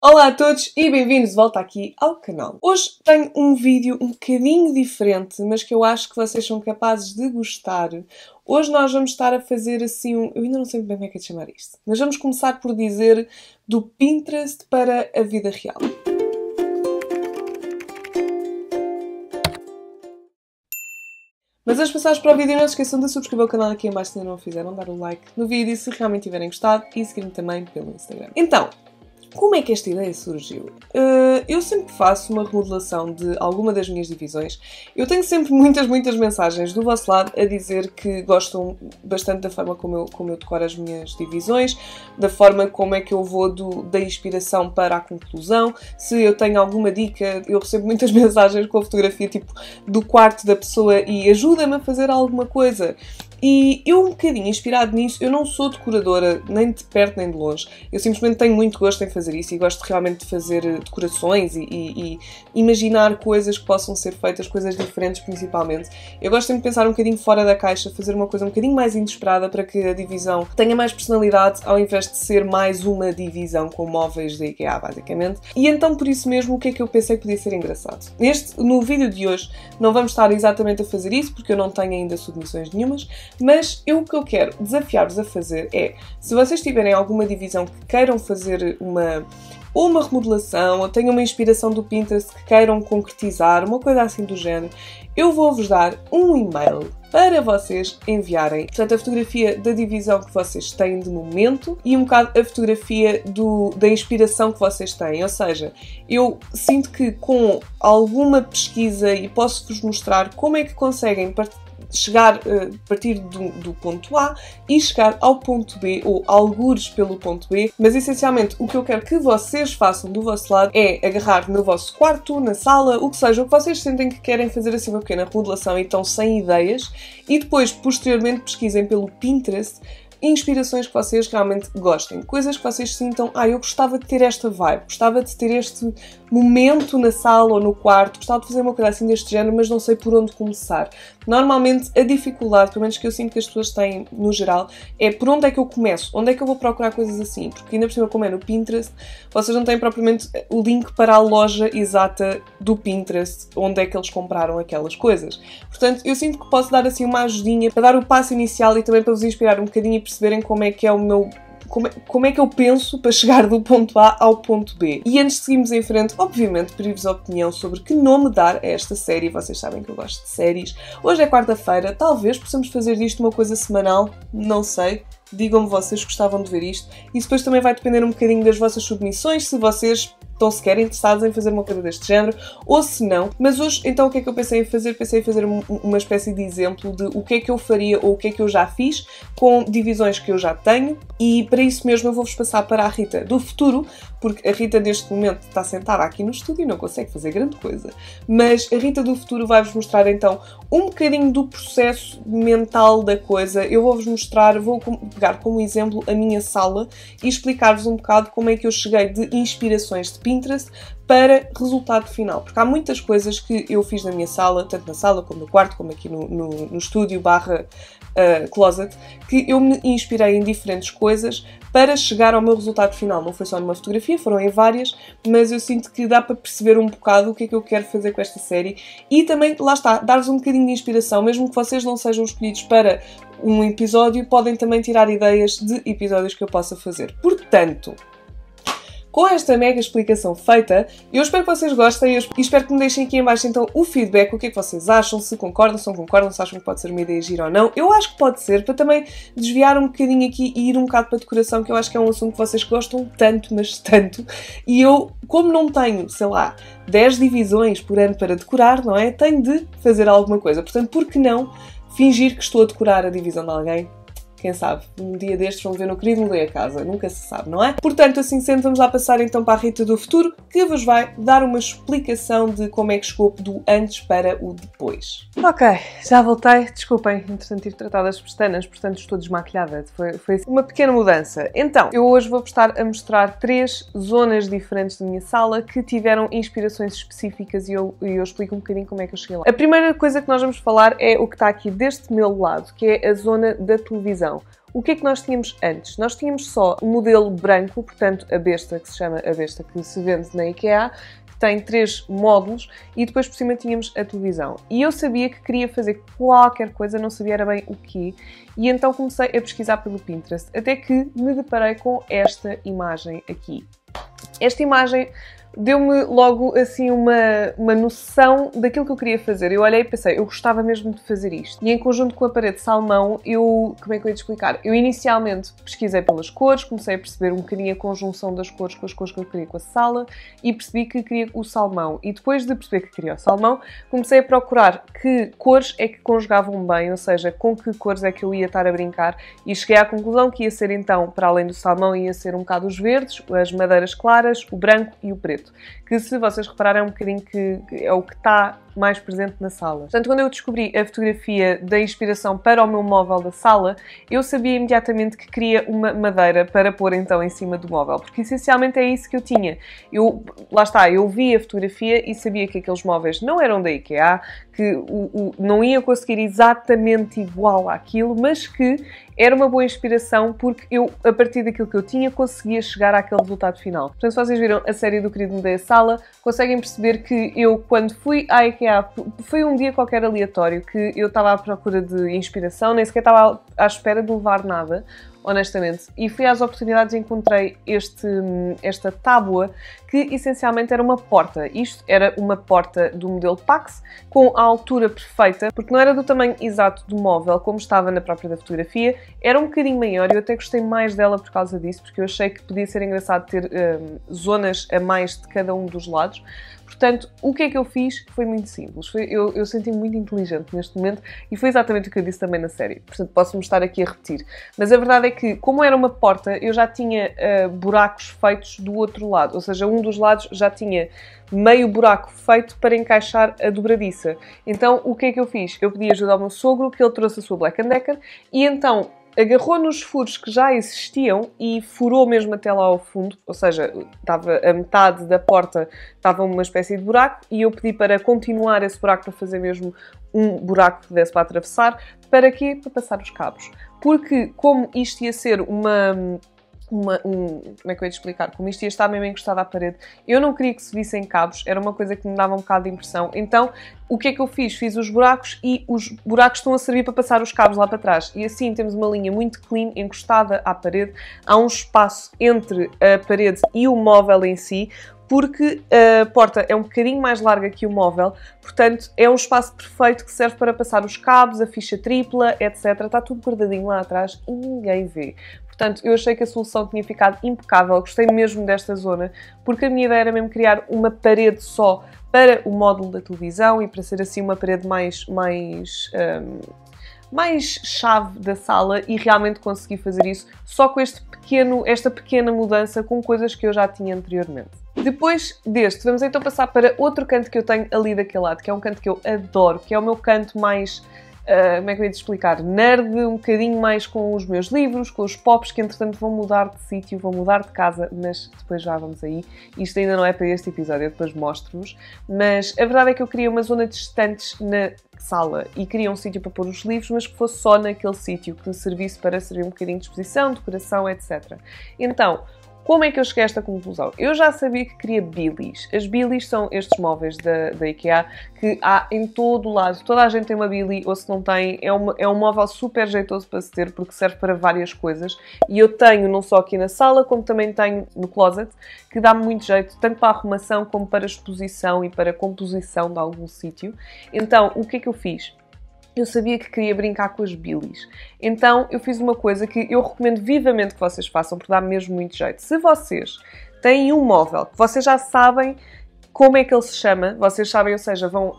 Olá a todos e bem-vindos de volta aqui ao canal. Hoje tenho um vídeo um bocadinho diferente, mas que eu acho que vocês são capazes de gostar. Hoje nós vamos estar a fazer assim eu ainda não sei bem como é que é de chamar isto, mas vamos começar por dizer do Pinterest para a vida real. Mas antes de passarmos para o vídeo, não se esqueçam de subscrever o canal aqui em baixo se ainda não o fizeram, dar o like no vídeo se realmente tiverem gostado e seguir-me também pelo Instagram. Então, como é que esta ideia surgiu? Eu sempre faço uma remodelação de alguma das minhas divisões. Eu tenho sempre muitas mensagens do vosso lado a dizer que gostam bastante da forma como eu decoro as minhas divisões, da forma como é que eu vou da inspiração para a conclusão. Se eu tenho alguma dica, eu recebo muitas mensagens com a fotografia tipo do quarto da pessoa e ajuda-me a fazer alguma coisa. E eu, um bocadinho inspirado nisso, eu não sou decoradora nem de perto nem de longe. Eu simplesmente tenho muito gosto em fazer isso e gosto realmente de fazer decorações e imaginar coisas que possam ser feitas, coisas diferentes principalmente. Eu gosto sempre de pensar um bocadinho fora da caixa, fazer uma coisa um bocadinho mais inesperada para que a divisão tenha mais personalidade ao invés de ser mais uma divisão com móveis da IKEA, basicamente. E então, por isso mesmo, o que é que eu pensei que podia ser engraçado? No vídeo de hoje, não vamos estar exatamente a fazer isso, porque eu não tenho ainda submissões nenhumas, mas o que eu quero desafiar-vos a fazer é, se vocês tiverem alguma divisão que queiram fazer uma remodelação, ou tenham uma inspiração do Pinterest que queiram concretizar, uma coisa assim do género, eu vou-vos dar um e-mail para vocês enviarem, portanto, a fotografia da divisão que vocês têm de momento e um bocado a fotografia da inspiração que vocês têm. Ou seja, eu sinto que com alguma pesquisa e posso-vos mostrar como é que conseguem chegar a partir do ponto A e chegar ao ponto B, ou algures pelo ponto B, mas essencialmente o que eu quero que vocês façam do vosso lado é agarrar no vosso quarto, na sala, o que seja, o que vocês sentem que querem fazer assim uma pequena remodelação e estão sem ideias, e depois, posteriormente, pesquisem pelo Pinterest inspirações que vocês realmente gostem, coisas que vocês sintam, eu gostava de ter esta vibe, gostava de ter este momento na sala ou no quarto, gostava de fazer uma coisa assim deste género, mas não sei por onde começar. Normalmente a dificuldade, pelo menos que eu sinto que as pessoas têm no geral, é por onde é que eu começo, onde é que eu vou procurar coisas assim, porque ainda por cima como é no Pinterest, vocês não têm propriamente o link para a loja exata do Pinterest, onde é que eles compraram aquelas coisas. Portanto, eu sinto que posso dar assim uma ajudinha para dar o passo inicial e também para vos inspirar um bocadinho e perceberem como é que é o meu... Como é que eu penso para chegar do ponto A ao ponto B. E antes de seguirmos em frente, obviamente, pedir-vos a opinião sobre que nome dar a esta série. Vocês sabem que eu gosto de séries. Hoje é quarta-feira, talvez possamos fazer disto uma coisa semanal, não sei. Digam-me vocês que gostavam de ver isto. E depois também vai depender um bocadinho das vossas submissões, se vocês estão sequer interessados em fazer uma coisa deste género, ou se não. Mas hoje, então, o que é que eu pensei em fazer? Pensei em fazer uma espécie de exemplo de o que é que eu faria ou o que é que eu já fiz com divisões que eu já tenho, e para isso mesmo eu vou-vos passar para a Rita do futuro, porque a Rita neste momento está sentada aqui no estúdio e não consegue fazer grande coisa. Mas a Rita do futuro vai-vos mostrar então um bocadinho do processo mental da coisa. Eu vou-vos mostrar, vou pegar como exemplo a minha sala e explicar-vos um bocado como é que eu cheguei de inspirações de Pinterest para resultado final. Porque há muitas coisas que eu fiz na minha sala, tanto na sala como no quarto, como aqui no estúdio / closet, que eu me inspirei em diferentes coisas para chegar ao meu resultado final. Não foi só numa fotografia, foram em várias, mas eu sinto que dá para perceber um bocado o que é que eu quero fazer com esta série e também, lá está, dar-vos um bocadinho de inspiração, mesmo que vocês não sejam escolhidos para um episódio, podem também tirar ideias de episódios que eu possa fazer. Portanto, com esta mega explicação feita, eu espero que vocês gostem e espero que me deixem aqui em baixo então o feedback, o que é que vocês acham, se concordam, se não concordam, se acham que pode ser uma ideia gira ou não. Eu acho que pode ser, para também desviar um bocadinho aqui e ir um bocado para a decoração, que eu acho que é um assunto que vocês gostam tanto, mas tanto, e eu, como não tenho, sei lá, 10 divisões por ano para decorar, não é? Tenho de fazer alguma coisa, portanto, por que não fingir que estou a decorar a divisão de alguém? Quem sabe, um dia destes vão ver no querido Mudei a Casa, nunca se sabe, não é? Portanto, assim sendo, vamos lá passar então para a Rita do futuro, que vos vai dar uma explicação de como é que chegou do antes para o depois. Ok, já voltei, desculpem, entretanto tive tratado as pestanas, portanto estou desmaquilhada, foi uma pequena mudança. Então, eu hoje vou estar a mostrar 3 zonas diferentes da minha sala que tiveram inspirações específicas e eu explico um bocadinho como é que eu cheguei lá. A primeira coisa que nós vamos falar é o que está aqui deste meu lado, que é a zona da televisão. o que é que nós tínhamos antes? Nós tínhamos só o modelo branco, portanto a besta, que se chama a besta que se vende na IKEA, que tem 3 módulos, e depois por cima tínhamos a televisão. E eu sabia que queria fazer qualquer coisa, não sabia era bem o quê, e então comecei a pesquisar pelo Pinterest, até que me deparei com esta imagem aqui. Esta imagem deu-me logo assim uma noção daquilo que eu queria fazer. Eu olhei e pensei, eu gostava mesmo de fazer isto. E em conjunto com a parede salmão, como é que eu ia te explicar? Eu inicialmente pesquisei pelas cores, comecei a perceber um bocadinho a conjunção das cores com as cores que eu queria com a sala e percebi que queria o salmão. E depois de perceber que queria o salmão, comecei a procurar que cores é que conjugavam bem, ou seja, com que cores é que eu ia estar a brincar, e cheguei à conclusão que ia ser então, para além do salmão, ia ser um bocado os verdes, as madeiras claras, o branco e o preto. Que, se vocês repararem, é um bocadinho que é o que está mais presente na sala. Portanto, quando eu descobri a fotografia da inspiração para o meu móvel da sala, eu sabia imediatamente que queria uma madeira para pôr então em cima do móvel, porque essencialmente é isso que eu tinha. Lá está, eu vi a fotografia e sabia que aqueles móveis não eram da IKEA, que não ia conseguir exatamente igual àquilo, mas que era uma boa inspiração porque eu, a partir daquilo que eu tinha, conseguia chegar àquele resultado final. Portanto, se vocês viram a série do Querido Mudei a Sala, conseguem perceber que eu, quando fui à IKEA, foi um dia qualquer aleatório, que eu estava à procura de inspiração, nem sequer estava à espera de levar nada, honestamente. E fui às oportunidades e encontrei esta tábua que essencialmente era uma porta. Isto era uma porta do modelo Pax, com a altura perfeita, porque não era do tamanho exato do móvel, como estava na própria da fotografia, era um bocadinho maior e eu até gostei mais dela por causa disso, porque eu achei que podia ser engraçado ter zonas a mais de cada um dos lados. Portanto, o que é que eu fiz foi muito simples. Eu senti-me muito inteligente neste momento e foi exatamente o que eu disse também na série. Portanto, posso-me estar aqui a repetir. Mas a verdade é que, como era uma porta, eu já tinha buracos feitos do outro lado. Ou seja, um dos lados já tinha meio buraco feito para encaixar a dobradiça. Então, o que é que eu fiz? Eu pedi ajuda ao meu sogro, que ele trouxe a sua Black & Decker, e então agarrou nos furos que já existiam e furou mesmo até lá ao fundo, ou seja, estava a metade da porta, estava uma espécie de buraco, e eu pedi para continuar esse buraco para fazer mesmo um buraco que desse para atravessar. Para quê? Para passar os cabos. Porque como isto ia ser como é que eu ia te explicar? Como isto ia estar mesmo encostado à parede, eu não queria que se vissem cabos, era uma coisa que me dava um bocado de impressão. Então, o que é que eu fiz? Fiz os buracos e os buracos estão a servir para passar os cabos lá para trás. E assim temos uma linha muito clean, encostada à parede. Há um espaço entre a parede e o móvel em si, porque a porta é um bocadinho mais larga que o móvel, portanto é um espaço perfeito que serve para passar os cabos, a ficha tripla, etc. Está tudo guardadinho lá atrás e ninguém vê. Portanto, eu achei que a solução tinha ficado impecável, gostei mesmo desta zona, porque a minha ideia era mesmo criar uma parede só para o módulo da televisão e para ser assim uma parede mais chave da sala, e realmente consegui fazer isso só com esta pequena mudança com coisas que eu já tinha anteriormente. Depois deste, vamos então passar para outro canto que eu tenho ali daquele lado, que é um canto que eu adoro, que é o meu canto mais, como é que eu ia te explicar? Nerd, um bocadinho mais com os meus livros, com os pops, que entretanto vão mudar de sítio, vão mudar de casa, mas depois já vamos aí. Isto ainda não é para este episódio, eu depois mostro-vos. Mas a verdade é que eu queria uma zona de estantes na sala e queria um sítio para pôr os livros, mas que fosse só naquele sítio, que servisse para servir um bocadinho de exposição, decoração, etc. Então, como é que eu cheguei a esta conclusão? Eu já sabia que queria Billys. As Billys são estes móveis da IKEA que há em todo o lado. Toda a gente tem uma Billy, ou se não tem, é um móvel super jeitoso para se ter, porque serve para várias coisas. E eu tenho não só aqui na sala, como também tenho no closet, que dá-me muito jeito, tanto para a arrumação como para a exposição e para a composição de algum sítio. Então, o que é que eu fiz? Eu sabia que queria brincar com as Billys. Então eu fiz uma coisa que eu recomendo vivamente que vocês façam, porque dá mesmo muito jeito. Se vocês têm um móvel que vocês já sabem como é que ele se chama, vocês sabem, ou seja, vão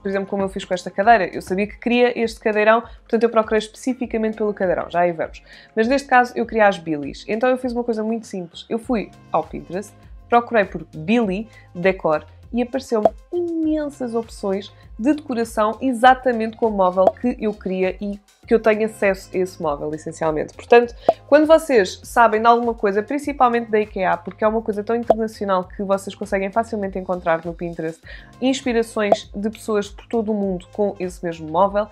por exemplo, como eu fiz com esta cadeira, eu sabia que queria este cadeirão, portanto eu procurei especificamente pelo cadeirão, já aí vamos. Mas neste caso eu queria as Billys. Então eu fiz uma coisa muito simples. Eu fui ao Pinterest, procurei por Billy Decor, e apareceu-me imensas opções de decoração exatamente com o móvel que eu queria e que eu tenho acesso a esse móvel, essencialmente. Portanto, quando vocês sabem de alguma coisa, principalmente da IKEA, porque é uma coisa tão internacional que vocês conseguem facilmente encontrar no Pinterest, inspirações de pessoas por todo o mundo com esse mesmo móvel,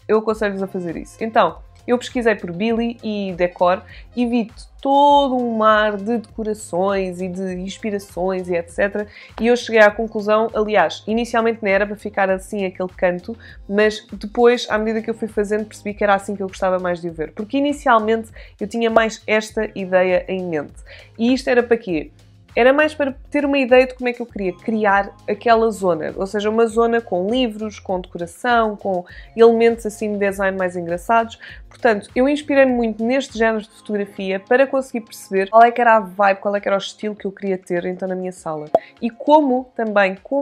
eu aconselho-vos a fazer isso. Então, eu pesquisei por Billy e decor e vi todo um mar de decorações e de inspirações e etc. E eu cheguei à conclusão, aliás, inicialmente não era para ficar assim aquele canto, mas depois, à medida que eu fui fazendo, percebi que era assim que eu gostava mais de o ver. Porque inicialmente eu tinha mais esta ideia em mente. E isto era para quê? Era mais para ter uma ideia de como é que eu queria criar aquela zona. Ou seja, uma zona com livros, com decoração, com elementos assim de design mais engraçados. Portanto, eu inspirei-me muito neste género de fotografia para conseguir perceber qual é que era a vibe, qual é que era o estilo que eu queria ter então na minha sala. E como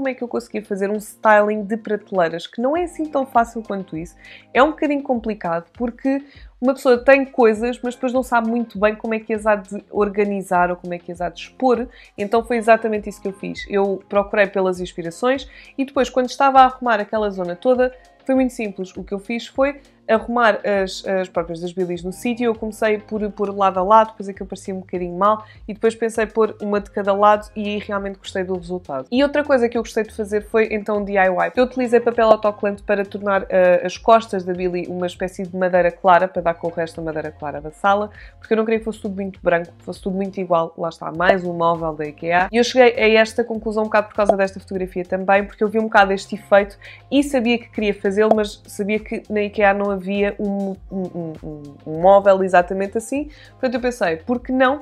é que eu conseguia fazer um styling de prateleiras, que não é assim tão fácil quanto isso. É um bocadinho complicado porque uma pessoa tem coisas, mas depois não sabe muito bem como é que as há de organizar ou como é que as há de expor. Então foi exatamente isso que eu fiz. Eu procurei pelas inspirações e depois, quando estava a arrumar aquela zona toda, foi muito simples. O que eu fiz foi arrumar as próprias das Billys no sítio. Eu comecei por pôr lado a lado, depois aquilo parecia um bocadinho mal e depois pensei pôr uma de cada lado e aí realmente gostei do resultado. E outra coisa que eu gostei de fazer foi então DIY. Eu utilizei papel autocolante para tornar as costas da Billy uma espécie de madeira clara, para dar com o resto da madeira clara da sala, porque eu não queria que fosse tudo muito branco, que fosse tudo muito igual. Lá está, mais um móvel da IKEA. E eu cheguei a esta conclusão um bocado por causa desta fotografia também, porque eu vi um bocado este efeito e sabia que queria fazê-lo, mas sabia que na IKEA não havia um móvel exatamente assim. Portanto, eu pensei, por que não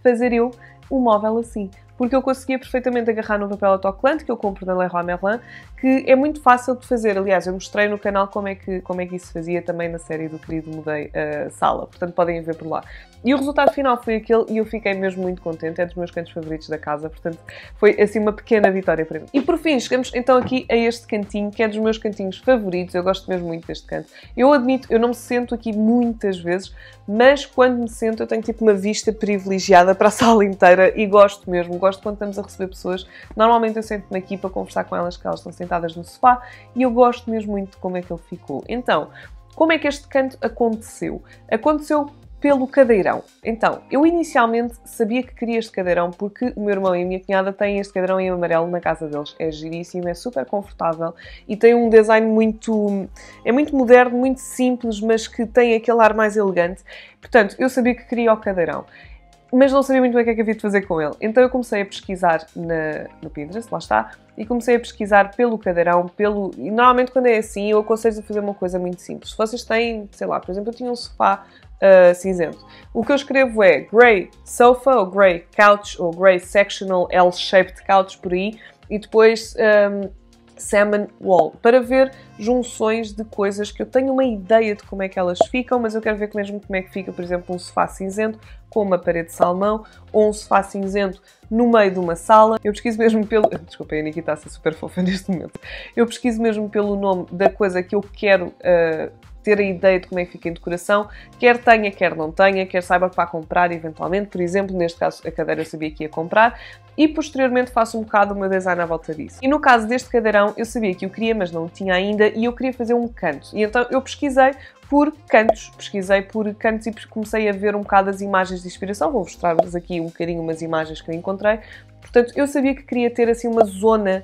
fazer eu um móvel assim? Porque eu conseguia perfeitamente agarrar no papel autocolante que eu compro na Leroy Merlin, que é muito fácil de fazer. Aliás, eu mostrei no canal como é que isso se fazia também na série do Querido Mudei a Sala. Portanto, podem ver por lá. E o resultado final foi aquele e eu fiquei mesmo muito contente. É dos meus cantos favoritos da casa. Portanto, foi assim uma pequena vitória para mim. E por fim, chegamos então aqui a este cantinho, que é dos meus cantinhos favoritos. Eu gosto mesmo muito deste canto. Eu admito, eu não me sento aqui muitas vezes, mas quando me sento eu tenho tipo uma vista privilegiada para a sala inteira e gosto mesmo. Gosto quando estamos a receber pessoas. Normalmente eu sento-me aqui para conversar com elas, que elas estão sentadas no sofá, e eu gosto mesmo muito de como é que ele ficou. Então, como é que este canto aconteceu? Aconteceu pelo cadeirão. Então, eu inicialmente sabia que queria este cadeirão porque o meu irmão e a minha cunhada têm este cadeirão em amarelo na casa deles. É giríssimo, é super confortável e tem um design muito moderno, muito simples, mas que tem aquele ar mais elegante. Portanto, eu sabia que queria o cadeirão, mas não sabia muito bem o que é que havia de fazer com ele. Então eu comecei a pesquisar no Pinterest, lá está, e comecei a pesquisar pelo cadeirão, E normalmente quando é assim, eu aconselho a fazer uma coisa muito simples. Se vocês têm, sei lá, por exemplo, eu tinha um sofá cinzento. O que eu escrevo é Grey Sofa, ou Grey Couch, ou Grey Sectional L-Shaped Couch, por aí, e depois Salmon Wall, para ver junções de coisas que eu tenho uma ideia de como é que elas ficam, mas eu quero ver mesmo como é que fica, por exemplo, um sofá cinzento com uma parede de salmão, ou um sofá cinzento no meio de uma sala. Eu pesquiso mesmo pelo... Desculpem, a Nikita está a ser super fofa neste momento. Eu pesquiso mesmo pelo nome da coisa que eu quero ter a ideia de como é que fica em decoração, quer tenha, quer não tenha, quer saiba para comprar eventualmente. Por exemplo, neste caso a cadeira eu sabia que ia comprar e posteriormente faço um bocado o meu design à volta disso. E no caso deste cadeirão eu sabia que eu queria, mas não o tinha ainda, e eu queria fazer um canto. E então eu pesquisei por cantos e comecei a ver um bocado as imagens de inspiração. Vou mostrar-vos aqui um bocadinho umas imagens que eu encontrei. Portanto, eu sabia que queria ter assim uma zona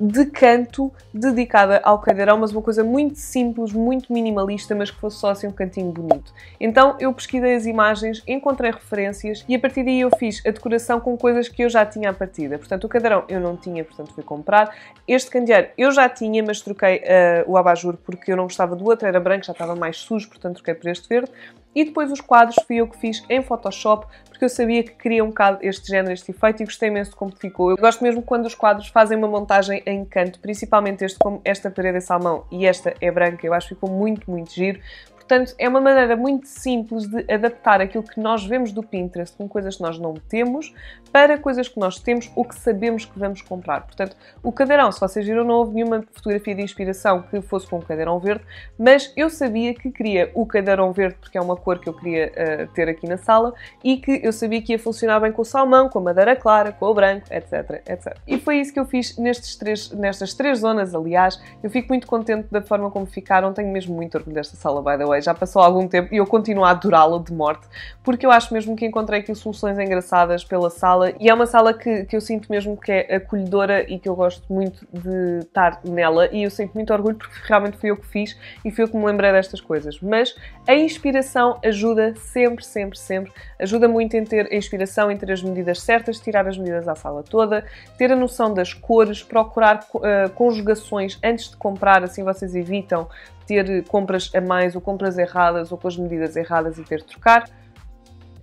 de canto dedicada ao cadeirão, mas uma coisa muito simples, muito minimalista, mas que fosse só assim um cantinho bonito. Então eu pesquisei as imagens, encontrei referências e a partir daí eu fiz a decoração com coisas que eu já tinha à partida. Portanto, o cadeirão eu não tinha, portanto fui comprar. Este candeeiro eu já tinha, mas troquei o abajur porque eu não gostava do outro, era branco, já estava mais sujo, portanto troquei por este verde. E depois os quadros fui eu que fiz em Photoshop, porque eu sabia que queria um bocado este género, este efeito, e gostei imenso de como ficou. Eu gosto mesmo quando os quadros fazem uma montagem em canto, principalmente este, como esta parede é salmão e esta é branca, eu acho que ficou muito, muito giro. Portanto, é uma maneira muito simples de adaptar aquilo que nós vemos do Pinterest com coisas que nós não temos para coisas que nós temos ou que sabemos que vamos comprar. Portanto, o cadeirão, se vocês viram, não houve nenhuma fotografia de inspiração que fosse com o cadeirão verde, mas eu sabia que queria o cadeirão verde porque é uma cor que eu queria ter aqui na sala e que eu sabia que ia funcionar bem com o salmão, com a madeira clara, com o branco, etc, etc. E foi isso que eu fiz nestas três zonas, aliás. Eu fico muito contente da forma como ficaram, tenho mesmo muito orgulho desta sala, by the way. já passou algum tempo e eu continuo a adorá-la de morte, porque eu acho mesmo que encontrei aqui soluções engraçadas pela sala e é uma sala que eu sinto mesmo que é acolhedora e que eu gosto muito de estar nela e eu sinto muito orgulho porque realmente fui eu que fiz e fui eu que me lembrei destas coisas. Mas a inspiração ajuda sempre, sempre, sempre. Ajuda muito em ter a inspiração, em ter as medidas certas, tirar as medidas à sala toda, ter a noção das cores, procurar conjugações antes de comprar, assim vocês evitam ter compras a mais ou compras erradas ou com as medidas erradas e ter de trocar.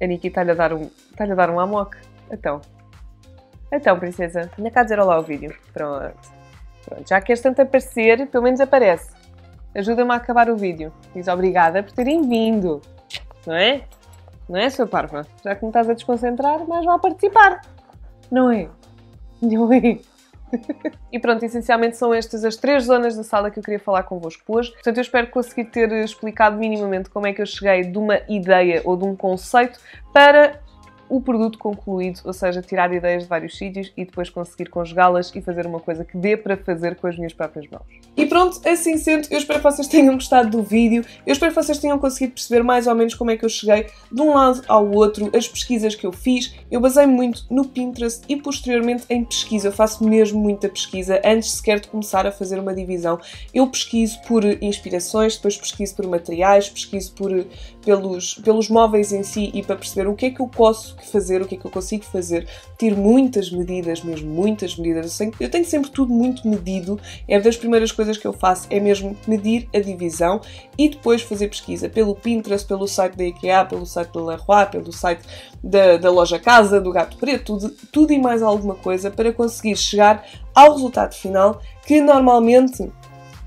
A Niki está-lhe a dar um amok. Então, princesa, anda cá dizer olá ao vídeo. Pronto. Já queres tanto aparecer, pelo menos aparece. Ajuda-me a acabar o vídeo. Diz obrigada por terem vindo. Não é? Não é, sua parva? Já que me estás a desconcentrar, mais vale participar. Não é? Não é? E pronto, essencialmente são estas as 3 zonas da sala que eu queria falar convosco hoje. Portanto, eu espero conseguir ter explicado minimamente como é que eu cheguei de uma ideia ou de um conceito para o produto concluído, ou seja, tirar ideias de vários sítios e depois conseguir conjugá-las e fazer uma coisa que dê para fazer com as minhas próprias mãos. E pronto, assim sendo, eu espero que vocês tenham gostado do vídeo, eu espero que vocês tenham conseguido perceber mais ou menos como é que eu cheguei de um lado ao outro, as pesquisas que eu fiz. Eu basei-me muito no Pinterest e posteriormente em pesquisa, eu faço mesmo muita pesquisa, antes sequer de começar a fazer uma divisão. Eu pesquiso por inspirações, depois pesquiso por materiais, pesquiso pelos móveis em si e para perceber o que é que eu posso fazer, o que é que eu consigo fazer, tiro muitas medidas, mesmo muitas medidas. Eu tenho sempre tudo muito medido, é das primeiras coisas que eu faço, é mesmo medir a divisão e depois fazer pesquisa pelo Pinterest, pelo site da IKEA, pelo site da Leroy, pelo site da Loja Casa, do Gato Preto, tudo e mais alguma coisa para conseguir chegar ao resultado final que normalmente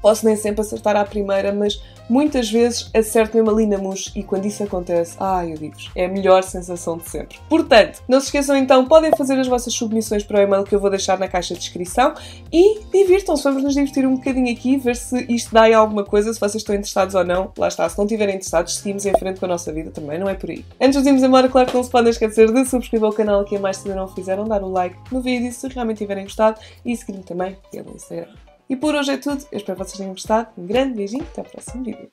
posso nem sempre acertar à primeira, mas muitas vezes acerto mesmo ali na mousse e quando isso acontece, eu digo-vos, é a melhor sensação de sempre. Portanto, não se esqueçam então, podem fazer as vossas submissões para o e-mail que eu vou deixar na caixa de descrição e divirtam-se, vamos nos divertir um bocadinho aqui, ver se isto dá em alguma coisa, se vocês estão interessados ou não. Lá está, se não estiverem interessados, seguimos em frente com a nossa vida também, não é por aí. Antes de irmos embora, claro que não se podem esquecer de subscrever o canal aqui abaixo se ainda não o fizeram, dar o like no vídeo se realmente tiverem gostado e seguir-me também pelo Instagram. E por hoje é tudo, eu espero que vocês tenham gostado, um grande beijinho, até ao próximo vídeo.